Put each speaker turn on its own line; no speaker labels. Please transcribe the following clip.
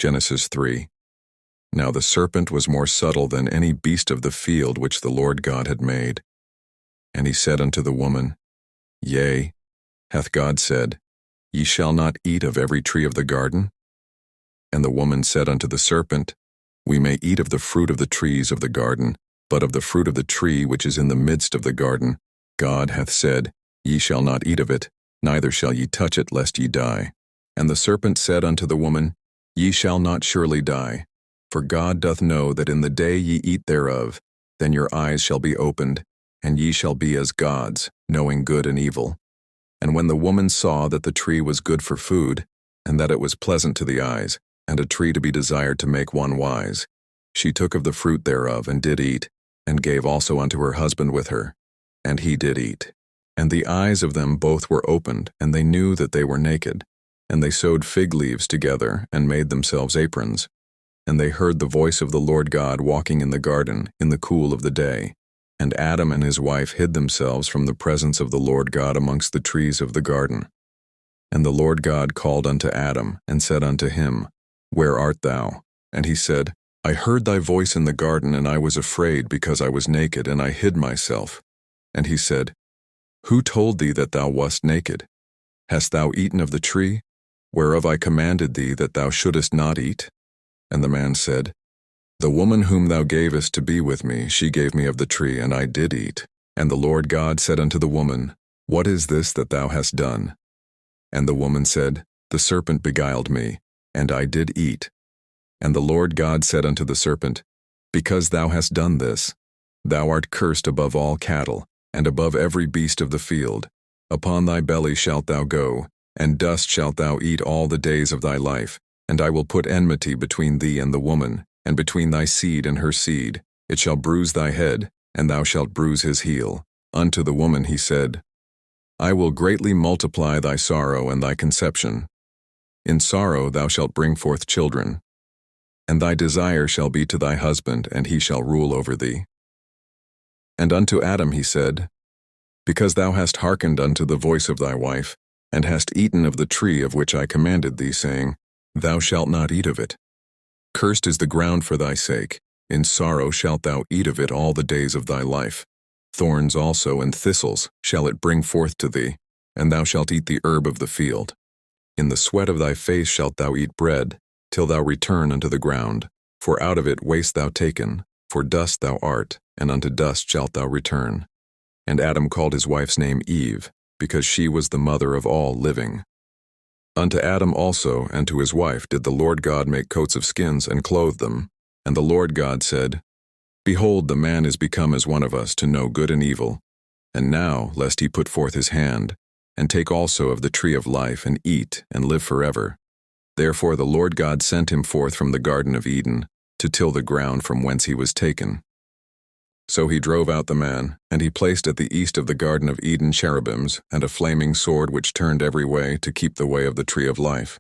Genesis 3. Now the serpent was more subtle than any beast of the field which the Lord God had made. And he said unto the woman, Yea, hath God said, Ye shall not eat of every tree of the garden? And the woman said unto the serpent, We may eat of the fruit of the trees of the garden, but of the fruit of the tree which is in the midst of the garden, God hath said, Ye shall not eat of it, neither shall ye touch it, lest ye die. And the serpent said unto the woman, Ye shall not surely die. For God doth know that in the day ye eat thereof, then your eyes shall be opened, and ye shall be as gods, knowing good and evil. And when the woman saw that the tree was good for food, and that it was pleasant to the eyes, and a tree to be desired to make one wise, she took of the fruit thereof, and did eat, and gave also unto her husband with her, and he did eat. And the eyes of them both were opened, and they knew that they were naked. And they sewed fig leaves together, and made themselves aprons. And they heard the voice of the Lord God walking in the garden in the cool of the day. And Adam and his wife hid themselves from the presence of the Lord God amongst the trees of the garden. And the Lord God called unto Adam, and said unto him, Where art thou? And he said, I heard thy voice in the garden, and I was afraid, because I was naked, and I hid myself. And he said, Who told thee that thou wast naked? Hast thou eaten of the tree, whereof I commanded thee that thou shouldest not eat? And the man said, The woman whom thou gavest to be with me, she gave me of the tree, and I did eat. And the Lord God said unto the woman, What is this that thou hast done? And the woman said, The serpent beguiled me, and I did eat. And the Lord God said unto the serpent, Because thou hast done this, thou art cursed above all cattle, and above every beast of the field. Upon thy belly shalt thou go, and dust shalt thou eat all the days of thy life. And I will put enmity between thee and the woman, and between thy seed and her seed. It shall bruise thy head, and thou shalt bruise his heel. Unto the woman he said, I will greatly multiply thy sorrow and thy conception. In sorrow thou shalt bring forth children. And thy desire shall be to thy husband, and he shall rule over thee. And unto Adam he said, Because thou hast hearkened unto the voice of thy wife, and hast eaten of the tree of which I commanded thee, saying, Thou shalt not eat of it. Cursed is the ground for thy sake. In sorrow shalt thou eat of it all the days of thy life. Thorns also and thistles shall it bring forth to thee, and thou shalt eat the herb of the field. In the sweat of thy face shalt thou eat bread, till thou return unto the ground. For out of it wast thou taken, for dust thou art, and unto dust shalt thou return. And Adam called his wife's name Eve, because she was the mother of all living. Unto Adam also and to his wife did the Lord God make coats of skins, and clothe them. And the Lord God said, Behold, the man is become as one of us, to know good and evil. And now, lest he put forth his hand, and take also of the tree of life, and eat, and live forever. Therefore the Lord God sent him forth from the Garden of Eden, to till the ground from whence he was taken. So he drove out the man, and he placed at the east of the Garden of Eden cherubims, and a flaming sword which turned every way, to keep the way of the tree of life.